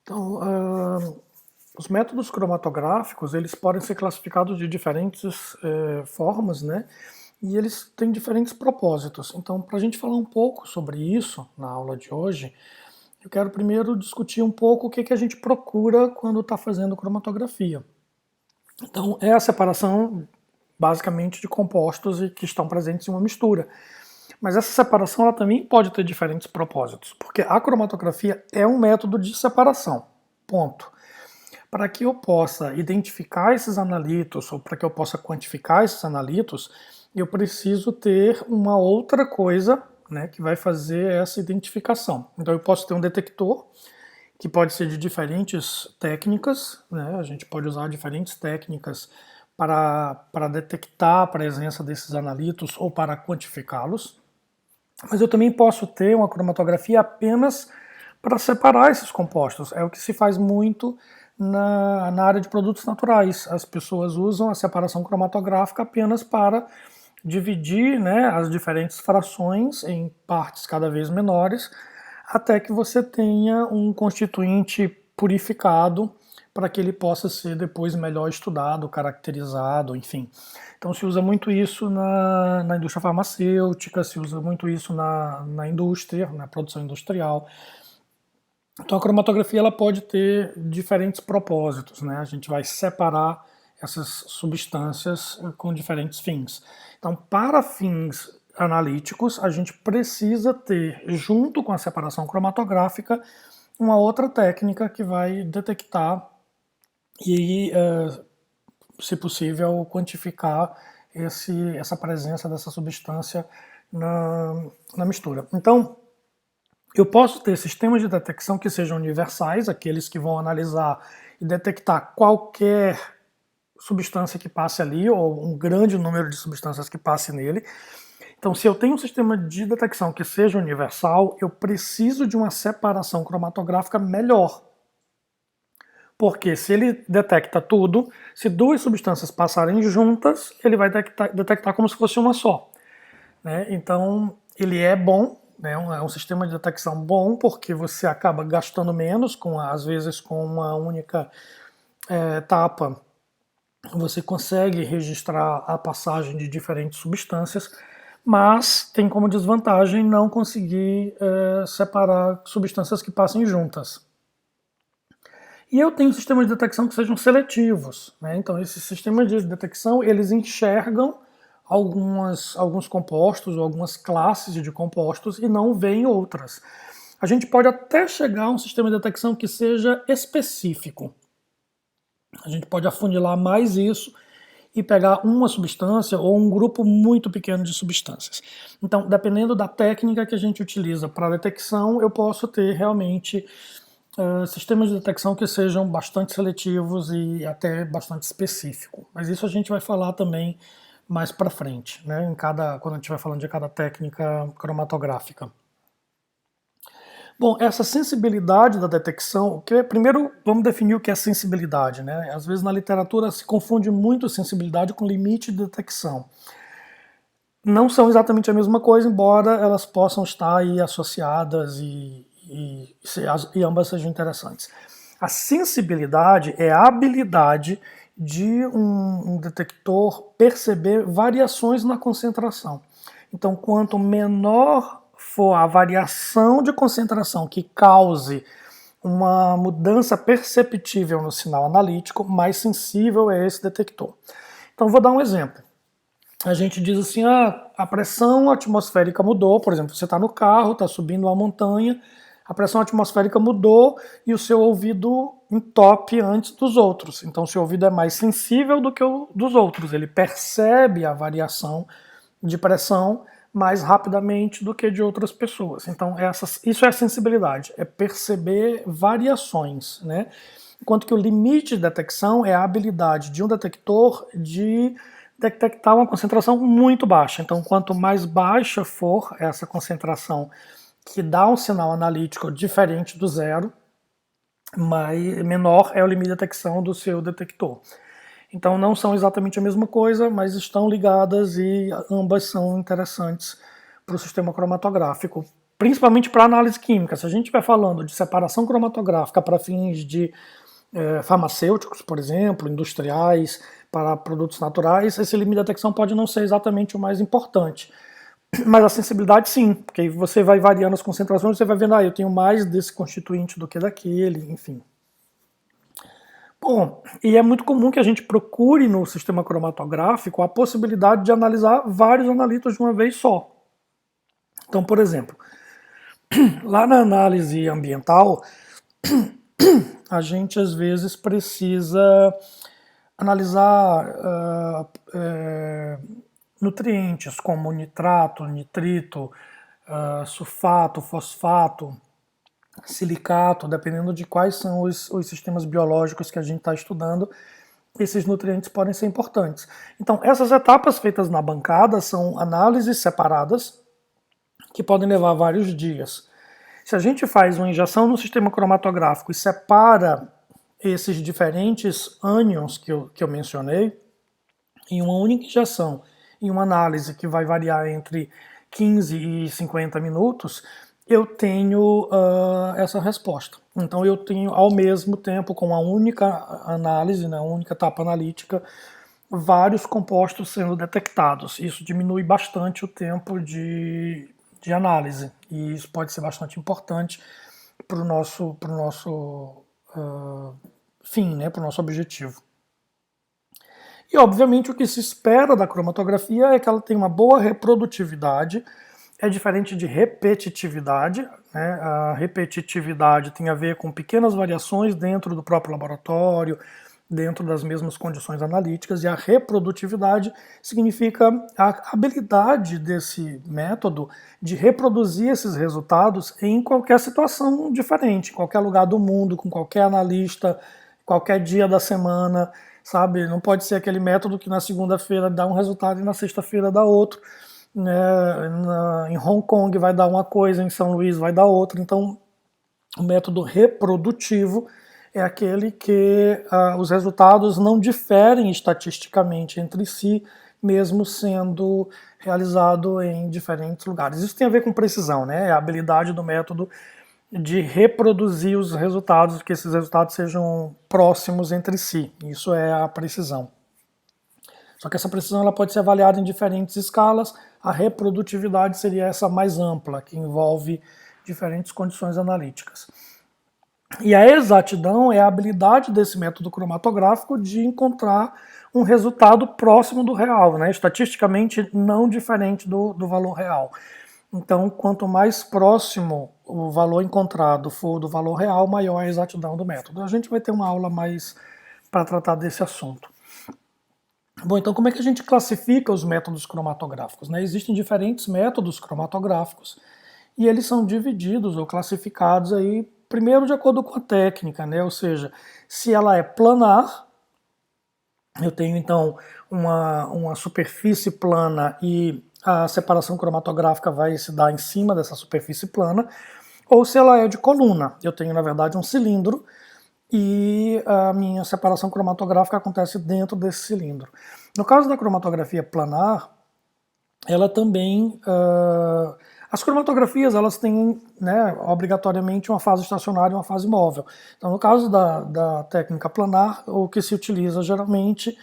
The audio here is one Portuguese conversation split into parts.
Então, os métodos cromatográficos, eles podem ser classificados de diferentes formas, né? E eles têm diferentes propósitos. Então, para a gente falar um pouco sobre isso na aula de hoje, eu quero primeiro discutir um pouco o que a gente procura quando está fazendo cromatografia. Então, é a separação basicamente de compostos e que estão presentes em uma mistura. Mas essa separação ela também pode ter diferentes propósitos, porque a cromatografia é um método de separação, ponto. Para que eu possa identificar esses analitos, ou para que eu possa quantificar esses analitos, eu preciso ter uma outra coisa, né, que vai fazer essa identificação. Então eu posso ter um detector, que pode ser de diferentes técnicas, né, a gente pode usar diferentes técnicas para detectar a presença desses analitos ou para quantificá-los. Mas eu também posso ter uma cromatografia apenas para separar esses compostos. É o que se faz muito na área de produtos naturais. As pessoas usam a separação cromatográfica apenas para dividir, né, as diferentes frações em partes cada vez menores, até que você tenha um constituinte purificado para que ele possa ser depois melhor estudado, caracterizado, enfim. Então se usa muito isso na indústria farmacêutica, se usa muito isso na indústria, na produção industrial. Então a cromatografia ela pode ter diferentes propósitos, né? A gente vai separar essas substâncias com diferentes fins. Então, para fins analíticos, a gente precisa ter, junto com a separação cromatográfica, uma outra técnica que vai detectar e, se possível, quantificar essa presença dessa substância na mistura. Então, eu posso ter sistemas de detecção que sejam universais, aqueles que vão analisar e detectar qualquer substância que passe ali, ou um grande número de substâncias que passe nele. Então, se eu tenho um sistema de detecção que seja universal, eu preciso de uma separação cromatográfica melhor. Porque se ele detecta tudo, se duas substâncias passarem juntas, ele vai detectar como se fosse uma só. Né? Então, ele é bom, né? É um sistema de detecção bom, porque você acaba gastando menos, às vezes com uma única etapa, você consegue registrar a passagem de diferentes substâncias, mas tem como desvantagem não conseguir separar substâncias que passem juntas. E eu tenho sistemas de detecção que sejam seletivos, né? Então esses sistemas de detecção eles enxergam alguns compostos ou algumas classes de compostos e não veem outras. A gente pode até chegar a um sistema de detecção que seja específico. A gente pode afunilar mais isso e pegar uma substância ou um grupo muito pequeno de substâncias. Então, dependendo da técnica que a gente utiliza para detecção, eu posso ter realmente sistemas de detecção que sejam bastante seletivos e até bastante específicos. Mas isso a gente vai falar também mais para frente, né? Quando a gente vai falando de cada técnica cromatográfica. Bom, essa sensibilidade da detecção, primeiro vamos definir o que é sensibilidade, né? Às vezes na literatura se confunde muito sensibilidade com limite de detecção. Não são exatamente a mesma coisa, embora elas possam estar aí associadas e ambas sejam interessantes. A sensibilidade é a habilidade de um detector perceber variações na concentração. Então, quanto menor for a variação de concentração que cause uma mudança perceptível no sinal analítico, mais sensível é esse detector. Então, vou dar um exemplo. A gente diz assim, a pressão atmosférica mudou, por exemplo, você está no carro, está subindo uma montanha, a pressão atmosférica mudou e o seu ouvido entope antes dos outros. Então, o seu ouvido é mais sensível do que o dos outros, ele percebe a variação de pressão mais rapidamente do que de outras pessoas. Então, isso é sensibilidade, é perceber variações, né? Enquanto que o limite de detecção é a habilidade de um detector de detectar uma concentração muito baixa. Então, quanto mais baixa for essa concentração que dá um sinal analítico diferente do zero, menor é o limite de detecção do seu detector. Então não são exatamente a mesma coisa, mas estão ligadas e ambas são interessantes para o sistema cromatográfico, principalmente para análise química. Se a gente estiver falando de separação cromatográfica para fins de farmacêuticos, por exemplo, industriais, para produtos naturais, esse limite de detecção pode não ser exatamente o mais importante. Mas a sensibilidade sim, porque aí você vai variando as concentrações, você vai vendo, eu tenho mais desse constituinte do que daquele, enfim. Bom, e é muito comum que a gente procure no sistema cromatográfico a possibilidade de analisar vários analitos de uma vez só. Então, por exemplo, lá na análise ambiental, a gente às vezes precisa analisar nutrientes como nitrato, nitrito, sulfato, fosfato, silicato, dependendo de quais são os sistemas biológicos que a gente está estudando, esses nutrientes podem ser importantes. Então, essas etapas feitas na bancada são análises separadas que podem levar vários dias. Se a gente faz uma injeção no sistema cromatográfico e separa esses diferentes ânions que eu mencionei, em uma única injeção, em uma análise que vai variar entre 15 e 50 minutos, eu tenho essa resposta. Então eu tenho ao mesmo tempo, com a única análise, né, a única etapa analítica, vários compostos sendo detectados. Isso diminui bastante o tempo de análise e isso pode ser bastante importante para o nosso fim, né, para o nosso objetivo. E obviamente o que se espera da cromatografia é que ela tenha uma boa reprodutividade. É diferente de repetitividade, né? A repetitividade tem a ver com pequenas variações dentro do próprio laboratório, dentro das mesmas condições analíticas, e a reprodutividade significa a habilidade desse método de reproduzir esses resultados em qualquer situação diferente, em qualquer lugar do mundo, com qualquer analista, qualquer dia da semana, sabe? Não pode ser aquele método que na segunda-feira dá um resultado e na sexta-feira dá outro. Em Hong Kong vai dar uma coisa, em São Luís vai dar outra. Então, o método reprodutivo é aquele que os resultados não diferem estatisticamente entre si, mesmo sendo realizado em diferentes lugares. Isso tem a ver com precisão, né? É a habilidade do método de reproduzir os resultados, que esses resultados sejam próximos entre si. Isso é a precisão. Só que essa precisão ela pode ser avaliada em diferentes escalas. A reprodutividade seria essa mais ampla, que envolve diferentes condições analíticas. E a exatidão é a habilidade desse método cromatográfico de encontrar um resultado próximo do real, né? Estatisticamente não diferente do valor real. Então, quanto mais próximo o valor encontrado for do valor real, maior a exatidão do método. A gente vai ter uma aula mais para tratar desse assunto. Bom, então como é que a gente classifica os métodos cromatográficos, né? Existem diferentes métodos cromatográficos e eles são divididos ou classificados aí, primeiro de acordo com a técnica, né? Ou seja, se ela é planar, eu tenho então uma superfície plana e a separação cromatográfica vai se dar em cima dessa superfície plana, ou se ela é de coluna, eu tenho na verdade um cilindro e a minha separação cromatográfica acontece dentro desse cilindro. No caso da cromatografia planar, ela também... as cromatografias elas têm, né, obrigatoriamente uma fase estacionária e uma fase móvel. Então, no caso da técnica planar, o que se utiliza geralmente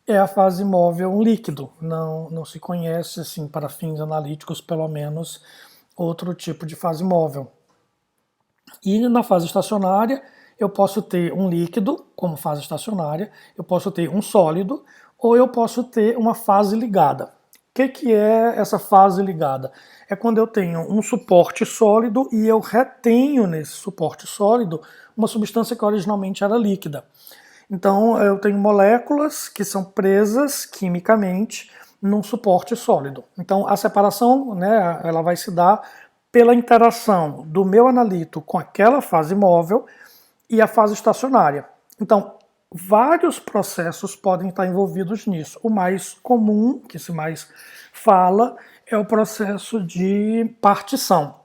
é a fase móvel um líquido. Não se conhece, assim, para fins analíticos, pelo menos, outro tipo de fase móvel. E na fase estacionária, eu posso ter um líquido, como fase estacionária, eu posso ter um sólido, ou eu posso ter uma fase ligada. O que é essa fase ligada? É quando eu tenho um suporte sólido e eu retenho nesse suporte sólido uma substância que originalmente era líquida. Então eu tenho moléculas que são presas quimicamente num suporte sólido. Então a separação, né, ela vai se dar pela interação do meu analito com aquela fase móvel e a fase estacionária. Então, vários processos podem estar envolvidos nisso. O mais comum, que se mais fala, é o processo de partição,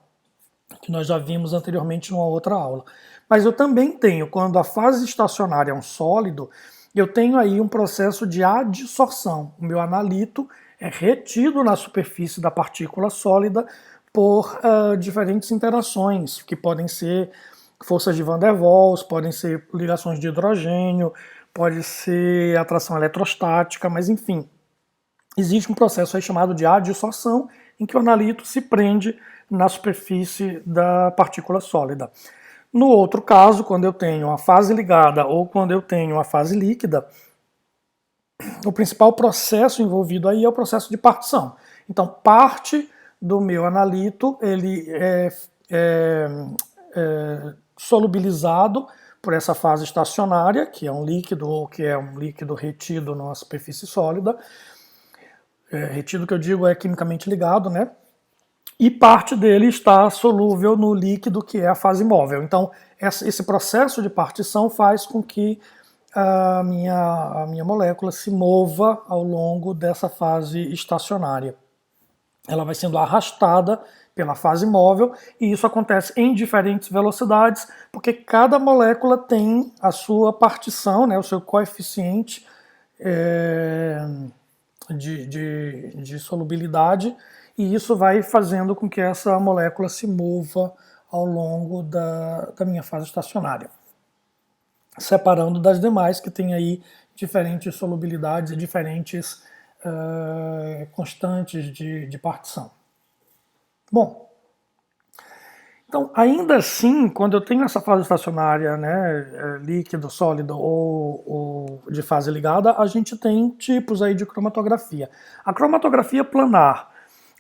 que nós já vimos anteriormente numa outra aula. Mas eu também tenho, quando a fase estacionária é um sólido, eu tenho aí um processo de adsorção. O meu analito é retido na superfície da partícula sólida por diferentes interações, que podem ser forças de Van der Waals, podem ser ligações de hidrogênio, pode ser atração eletrostática, mas enfim, existe um processo aí chamado de adsorção, em que o analito se prende na superfície da partícula sólida. No outro caso, quando eu tenho uma fase ligada ou quando eu tenho uma fase líquida, o principal processo envolvido aí é o processo de partição. Então, parte do meu analito ele é solubilizado por essa fase estacionária, que é um líquido ou que é um líquido retido numa superfície sólida. Retido que eu digo é quimicamente ligado, né? E parte dele está solúvel no líquido, que é a fase móvel. Então, esse processo de partição faz com que a minha molécula se mova ao longo dessa fase estacionária. Ela vai sendo arrastada pela fase móvel, e isso acontece em diferentes velocidades, porque cada molécula tem a sua partição, né, o seu coeficiente de solubilidade, e isso vai fazendo com que essa molécula se mova ao longo da minha fase estacionária, separando das demais que tem aí diferentes solubilidades e diferentes constantes de partição. Bom, então ainda assim, quando eu tenho essa fase estacionária, né, líquido, sólido ou de fase ligada, a gente tem tipos aí de cromatografia. A cromatografia planar,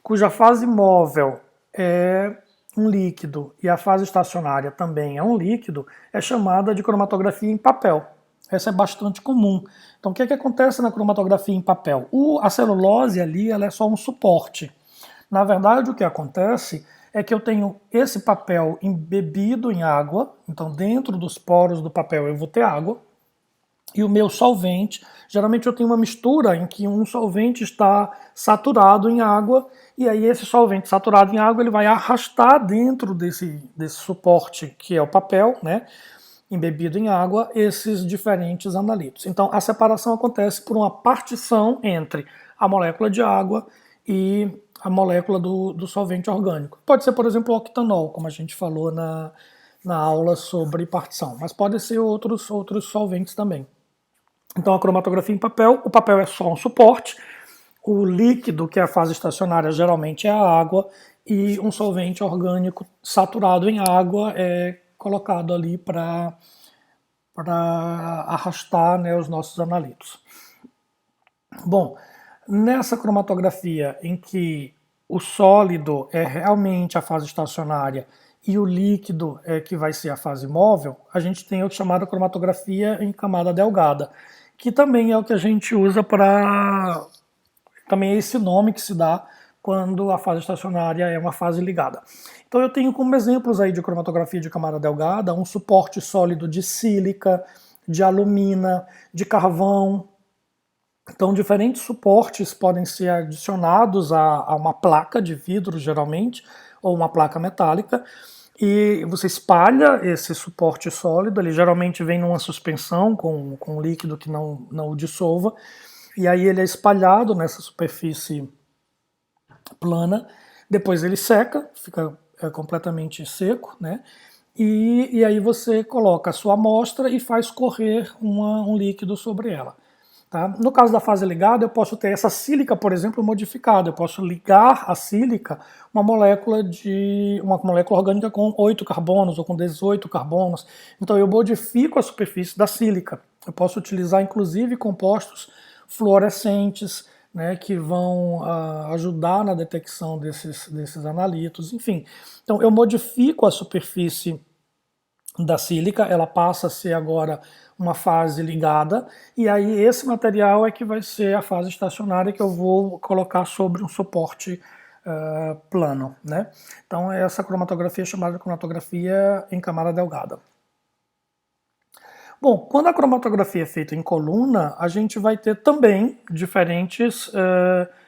cuja fase móvel é um líquido e a fase estacionária também é um líquido, é chamada de cromatografia em papel. Essa é bastante comum. Então, o que acontece na cromatografia em papel? A celulose ali ela é só um suporte. Na verdade, o que acontece é que eu tenho esse papel embebido em água, então dentro dos poros do papel eu vou ter água, e o meu solvente, geralmente eu tenho uma mistura em que um solvente está saturado em água, e aí esse solvente saturado em água ele vai arrastar dentro desse suporte que é o papel, né, embebido em água, esses diferentes analitos. Então a separação acontece por uma partição entre a molécula de água e a molécula do solvente orgânico. Pode ser, por exemplo, o octanol, como a gente falou na aula sobre partição, mas pode ser outros solventes também. Então a cromatografia em papel, o papel é só um suporte, o líquido, que é a fase estacionária, geralmente é a água, e um solvente orgânico saturado em água é colocado ali para arrastar, né, os nossos analitos. Bom, nessa cromatografia em que o sólido é realmente a fase estacionária e o líquido é que vai ser a fase móvel, a gente tem o chamado cromatografia em camada delgada, que também é o que a gente usa para... também é esse nome que se dá quando a fase estacionária é uma fase ligada. Então eu tenho como exemplos aí de cromatografia de camada delgada um suporte sólido de sílica, de alumina, de carvão. Então diferentes suportes podem ser adicionados a uma placa de vidro, geralmente, ou uma placa metálica, e você espalha esse suporte sólido, ele geralmente vem numa suspensão com um líquido que não o dissolva, e aí ele é espalhado nessa superfície plana, depois ele seca, fica completamente seco, né? E aí você coloca a sua amostra e faz correr um líquido sobre ela. Tá? No caso da fase ligada, eu posso ter essa sílica, por exemplo, modificada. Eu posso ligar à sílica uma molécula orgânica com 8 carbonos ou com 18 carbonos. Então eu modifico a superfície da sílica. Eu posso utilizar, inclusive, compostos fluorescentes, né, que vão ajudar na detecção desses analitos, enfim. Então eu modifico a superfície da sílica, ela passa a ser agora uma fase ligada, e aí esse material é que vai ser a fase estacionária que eu vou colocar sobre um suporte plano, né? Então essa cromatografia é chamada de cromatografia em camada delgada. Bom, quando a cromatografia é feita em coluna, a gente vai ter também diferentes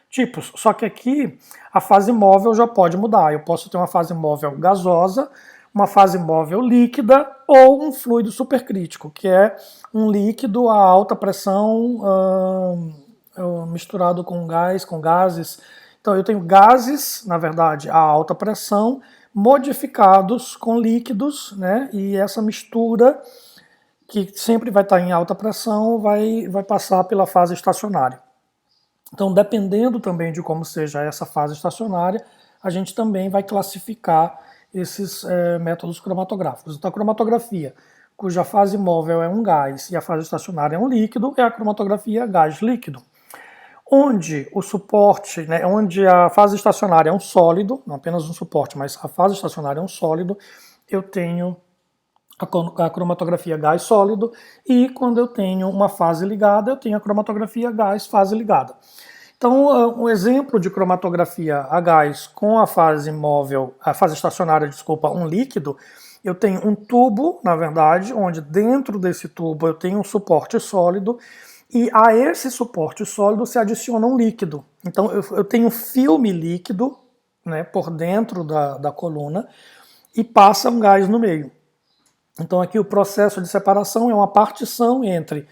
tipos, só que aqui a fase móvel já pode mudar. Eu posso ter uma fase móvel gasosa, uma fase móvel líquida ou um fluido supercrítico, que é um líquido a alta pressão misturado com gás, com gases. Então eu tenho gases, na verdade, a alta pressão, modificados com líquidos, né? E essa mistura, que sempre vai estar em alta pressão, vai passar pela fase estacionária. Então, dependendo também de como seja essa fase estacionária, a gente também vai classificar esses métodos cromatográficos. Então, a cromatografia, cuja fase móvel é um gás e a fase estacionária é um líquido, é a cromatografia gás-líquido. Onde o suporte, né, onde a fase estacionária é um sólido, não apenas um suporte, mas a fase estacionária é um sólido, eu tenho a cromatografia gás sólido, e quando eu tenho uma fase ligada, eu tenho a cromatografia gás fase ligada. Então, um exemplo de cromatografia a gás com a fase móvel, a fase estacionária, desculpa, um líquido, eu tenho um tubo, na verdade, onde dentro desse tubo eu tenho um suporte sólido, e a esse suporte sólido se adiciona um líquido. Então eu tenho um filme líquido, né, por dentro da coluna, e passa um gás no meio. Então aqui o processo de separação é uma partição entre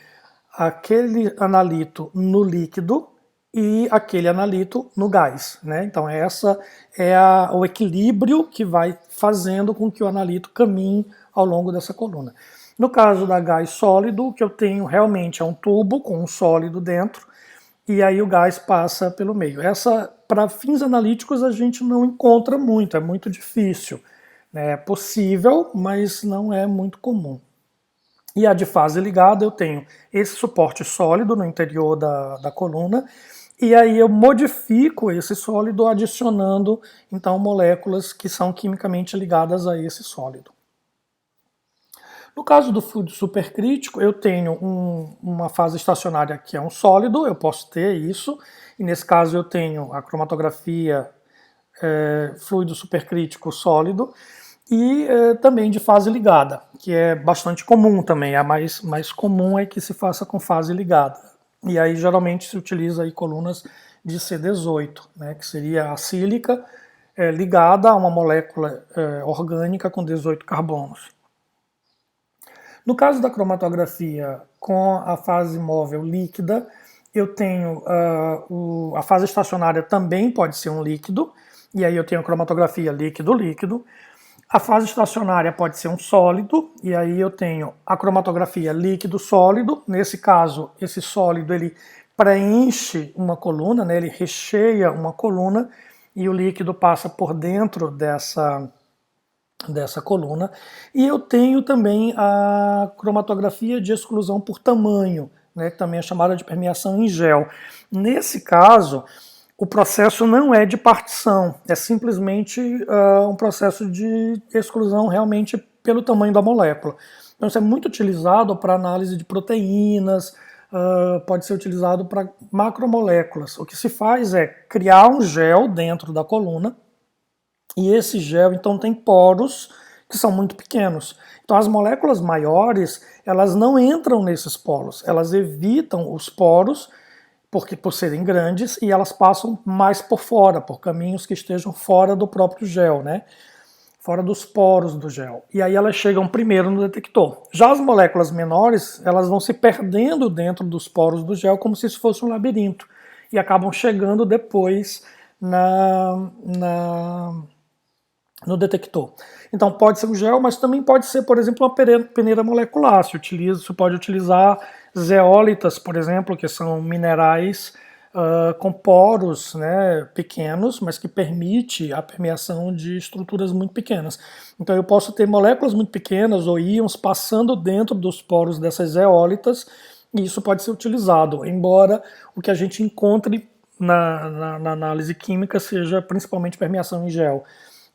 aquele analito no líquido e aquele analito no gás, né? Então essa é o equilíbrio que vai fazendo com que o analito caminhe ao longo dessa coluna. No caso da gás sólido, o que eu tenho realmente é um tubo com um sólido dentro, e aí o gás passa pelo meio. Essa, para fins analíticos, a gente não encontra muito, é muito difícil. É possível, mas não é muito comum. E a de fase ligada, eu tenho esse suporte sólido no interior da coluna, e aí eu modifico esse sólido adicionando, então, moléculas que são quimicamente ligadas a esse sólido. No caso do fluido supercrítico, eu tenho uma fase estacionária que é um sólido, eu posso ter isso, e nesse caso eu tenho a cromatografia fluido supercrítico sólido, e também de fase ligada, que é bastante comum também, a mais comum é que se faça com fase ligada. E aí geralmente se utiliza aí colunas de C18, né, que seria a sílica ligada a uma molécula orgânica com 18 carbonos. No caso da cromatografia com a fase móvel líquida, eu tenho a fase estacionária também pode ser um líquido, e aí eu tenho a cromatografia líquido-líquido. A fase estacionária pode ser um sólido, e aí eu tenho a cromatografia líquido-sólido. Nesse caso, esse sólido ele preenche uma coluna, né, ele recheia uma coluna, e o líquido passa por dentro dessa coluna. E eu tenho também a cromatografia de exclusão por tamanho, né, que também é chamada de permeação em gel. Nesse caso, o processo não é de partição, é simplesmente um processo de exclusão realmente pelo tamanho da molécula. Então isso é muito utilizado para análise de proteínas, pode ser utilizado para macromoléculas. O que se faz é criar um gel dentro da coluna, e esse gel então tem poros que são muito pequenos. Então as moléculas maiores, elas não entram nesses poros, elas evitam os poros, porque por serem grandes, e elas passam mais por fora, por caminhos que estejam fora do próprio gel, né? Fora dos poros do gel. E aí elas chegam primeiro no detector. Já as moléculas menores, elas vão se perdendo dentro dos poros do gel como se isso fosse um labirinto, e acabam chegando depois no detector. Então pode ser um gel, mas também pode ser, por exemplo, uma peneira molecular. Se pode utilizar zeólitas, por exemplo, que são minerais com poros, né, pequenos, mas que permite a permeação de estruturas muito pequenas. Então eu posso ter moléculas muito pequenas ou íons passando dentro dos poros dessas zeólitas, e isso pode ser utilizado, embora o que a gente encontre na análise química seja principalmente permeação em gel.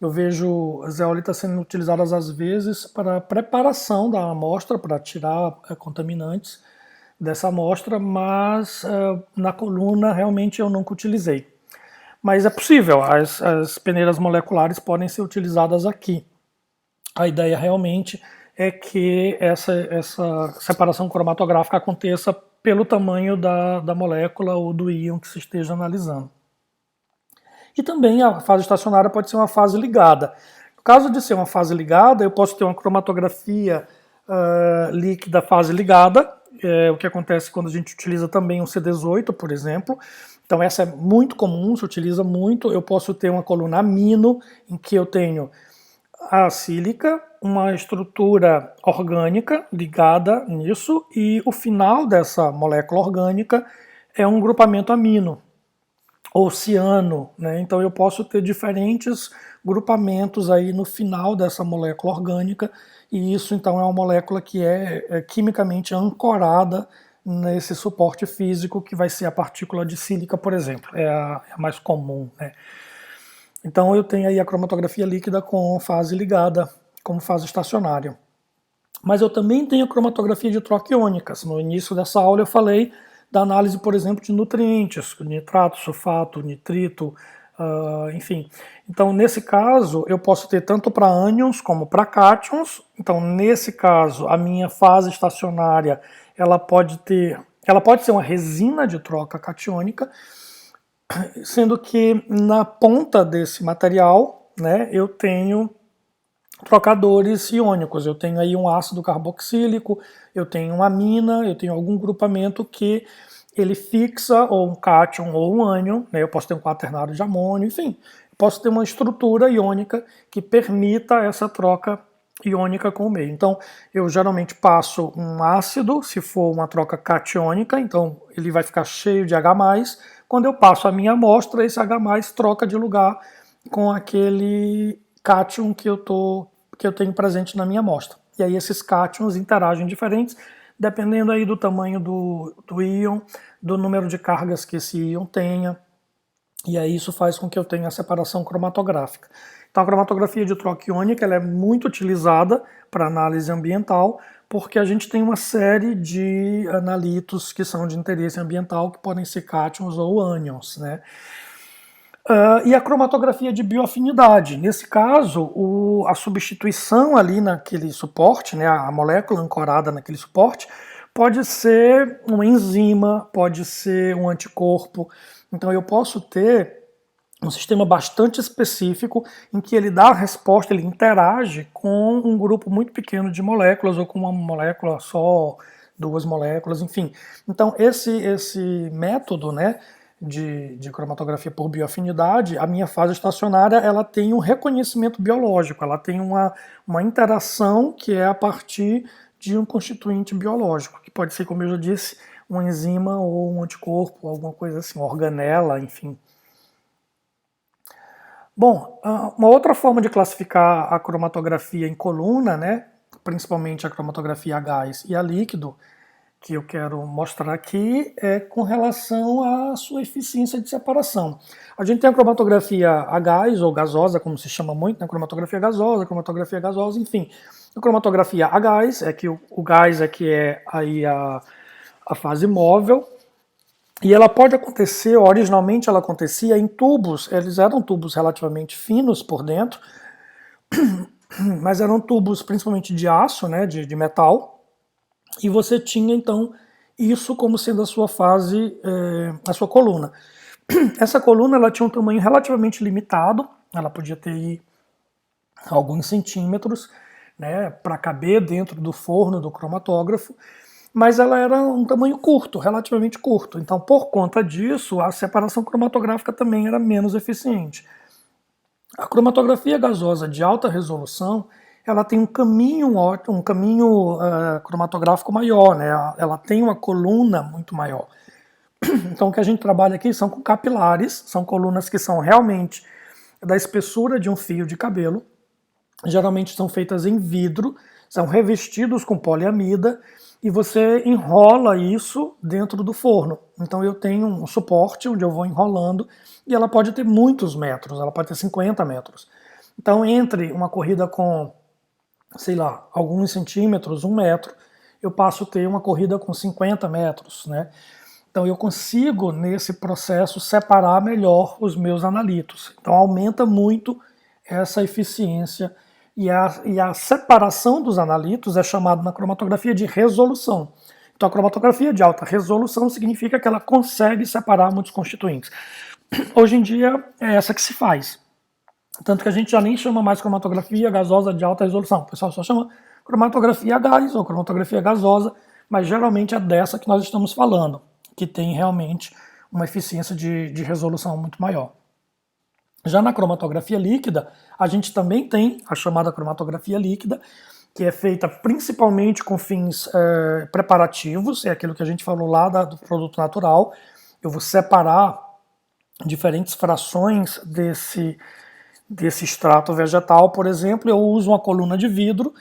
Eu vejo as zeólitas sendo utilizadas às vezes para preparação da amostra, para tirar contaminantes dessa amostra, mas na coluna realmente eu nunca utilizei. Mas é possível, as peneiras moleculares podem ser utilizadas aqui. A ideia realmente é que essa separação cromatográfica aconteça pelo tamanho da molécula ou do íon que se esteja analisando. E também a fase estacionária pode ser uma fase ligada. No caso de ser uma fase ligada, eu posso ter uma cromatografia líquida fase ligada, o que acontece quando a gente utiliza também um C18, por exemplo. Então essa é muito comum, se utiliza muito. Eu posso ter uma coluna amino, em que eu tenho a sílica, uma estrutura orgânica ligada nisso, e o final dessa molécula orgânica é um grupamento amino, ou ciano, né? Então eu posso ter diferentes grupamentos aí no final dessa molécula orgânica, e isso então é uma molécula que é quimicamente ancorada nesse suporte físico, que vai ser a partícula de sílica, por exemplo, é a mais comum, né? Então eu tenho aí a cromatografia líquida com fase ligada, como fase estacionária. Mas eu também tenho a cromatografia de troca iônicas. No início dessa aula eu falei da análise, por exemplo, de nutrientes, nitrato, sulfato, nitrito, enfim. Então, nesse caso, eu posso ter tanto para ânions como para cátions. Então, nesse caso, a minha fase estacionária, ela pode ser uma resina de troca catiônica, sendo que na ponta desse material, né, eu tenho trocadores iônicos. Eu tenho aí um ácido carboxílico, eu tenho uma amina, eu tenho algum grupamento que ele fixa ou um cátion ou um ânion, né? Eu posso ter um quaternário de amônio, enfim, posso ter uma estrutura iônica que permita essa troca iônica com o meio. Então, eu geralmente passo um ácido, se for uma troca catiônica, então ele vai ficar cheio de H+. Quando eu passo a minha amostra, esse H+ troca de lugar com aquele cátion que eu tenho presente na minha amostra. E aí esses cátions interagem diferentes, dependendo aí do tamanho do íon, do número de cargas que esse íon tenha, e aí isso faz com que eu tenha a separação cromatográfica. Então a cromatografia de troca iônica ela é muito utilizada para análise ambiental, porque a gente tem uma série de analitos que são de interesse ambiental, que podem ser cátions ou ânions, né? E a cromatografia de bioafinidade. Nesse caso, a substituição ali naquele suporte, né, a molécula ancorada naquele suporte, pode ser uma enzima, pode ser um anticorpo. Então eu posso ter um sistema bastante específico em que ele dá a resposta, ele interage com um grupo muito pequeno de moléculas, ou com uma molécula só, duas moléculas, enfim. Então esse método, né, de cromatografia por bioafinidade, a minha fase estacionária ela tem um reconhecimento biológico, ela tem uma interação que é a partir de um constituinte biológico, que pode ser, como eu já disse, uma enzima ou um anticorpo, alguma coisa assim, uma organela, enfim. Bom, uma outra forma de classificar a cromatografia em coluna, né, principalmente a cromatografia a gás e a líquido, que eu quero mostrar aqui, é com relação à sua eficiência de separação. A gente tem a cromatografia a gás, ou gasosa, como se chama muito, né, cromatografia gasosa, enfim. A cromatografia a gás é que o gás é que é aí a fase móvel, e ela pode acontecer, originalmente ela acontecia em tubos, eles eram tubos relativamente finos por dentro, mas eram tubos principalmente de aço, né, de metal, e você tinha então isso como sendo a sua fase, a sua coluna. Essa coluna ela tinha um tamanho relativamente limitado, ela podia ter aí alguns centímetros, né, para caber dentro do forno do cromatógrafo, mas ela era um tamanho curto, relativamente curto. Então, por conta disso, a separação cromatográfica também era menos eficiente. A cromatografia gasosa de alta resolução, ela tem um caminho cromatográfico maior, né? Ela tem uma coluna muito maior. Então, o que a gente trabalha aqui são com capilares, são colunas que são realmente da espessura de um fio de cabelo, geralmente são feitas em vidro, são revestidos com poliamida, e você enrola isso dentro do forno. Então eu tenho um suporte onde eu vou enrolando, e ela pode ter muitos metros, ela pode ter 50 metros. Então entre uma corrida com, sei lá, alguns centímetros, 1 metro, eu passo a ter uma corrida com 50 metros, né? Então eu consigo, nesse processo, separar melhor os meus analitos. Então aumenta muito essa eficiência, e a separação dos analitos é chamada na cromatografia de resolução. Então a cromatografia de alta resolução significa que ela consegue separar muitos constituintes. Hoje em dia é essa que se faz. Tanto que a gente já nem chama mais cromatografia gasosa de alta resolução. O pessoal só chama cromatografia a gás ou cromatografia gasosa, mas geralmente é dessa que nós estamos falando, que tem realmente uma eficiência de resolução muito maior. Já na cromatografia líquida, a gente também tem a chamada cromatografia líquida, que é feita principalmente com fins preparativos, é aquilo que a gente falou lá do produto natural. Eu vou separar diferentes frações desse extrato vegetal, por exemplo, eu uso uma coluna de vidro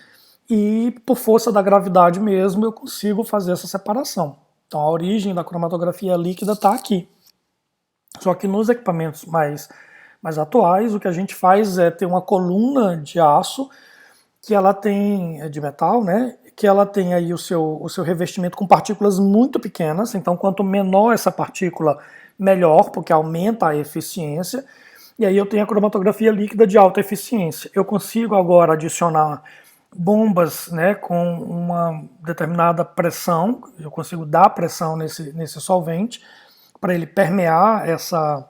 e, por força da gravidade mesmo, eu consigo fazer essa separação. Então, a origem da cromatografia líquida está aqui. Só que nos equipamentos mais atuais, o que a gente faz é ter uma coluna de aço que ela tem, de metal, né? Que ela tem aí o seu revestimento com partículas muito pequenas. Então, quanto menor essa partícula, melhor, porque aumenta a eficiência. E aí eu tenho a cromatografia líquida de alta eficiência. Eu consigo agora adicionar bombas, né, com uma determinada pressão, eu consigo dar pressão nesse solvente para ele permear essa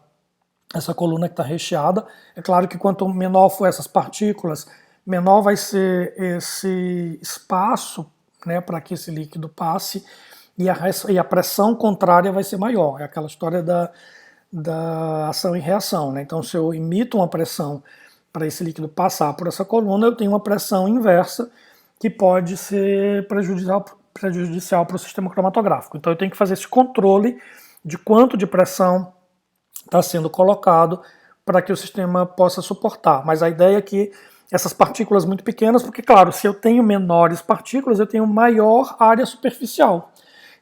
coluna que está recheada. É claro que quanto menor for essas partículas, menor vai ser esse espaço, né, para que esse líquido passe, e a pressão contrária vai ser maior. É aquela história da ação e reação, né? Então, se eu imito uma pressão para esse líquido passar por essa coluna, eu tenho uma pressão inversa que pode ser prejudicial para o sistema cromatográfico. Então, eu tenho que fazer esse controle de quanto de pressão está sendo colocado para que o sistema possa suportar. Mas a ideia é que essas partículas muito pequenas, porque, claro, se eu tenho menores partículas, eu tenho maior área superficial.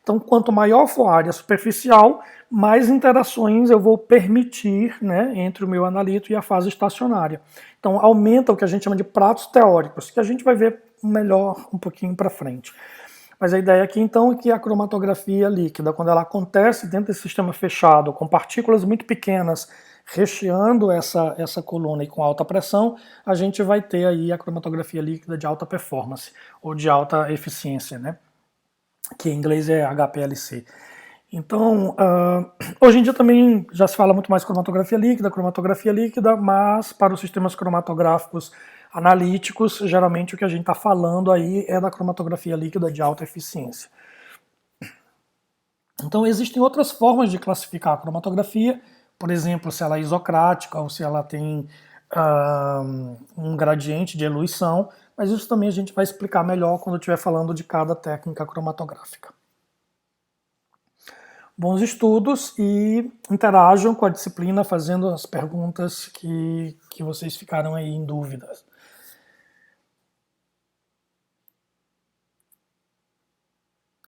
Então, quanto maior for a área superficial, mais interações eu vou permitir, né, entre o meu analito e a fase estacionária. Então, aumenta o que a gente chama de pratos teóricos, que a gente vai ver melhor um pouquinho para frente. Mas a ideia aqui, então, é que a cromatografia líquida, quando ela acontece dentro desse sistema fechado, com partículas muito pequenas recheando essa coluna e com alta pressão, a gente vai ter aí a cromatografia líquida de alta performance, ou de alta eficiência, né? Que em inglês é HPLC. Então, hoje em dia também já se fala muito mais cromatografia líquida, mas para os sistemas cromatográficos analíticos, geralmente o que a gente está falando aí é da cromatografia líquida de alta eficiência. Então, existem outras formas de classificar a cromatografia, por exemplo, se ela é isocrática ou se ela tem um gradiente de eluição, mas isso também a gente vai explicar melhor quando estiver falando de cada técnica cromatográfica. Bons estudos e interajam com a disciplina fazendo as perguntas que vocês ficaram aí em dúvidas.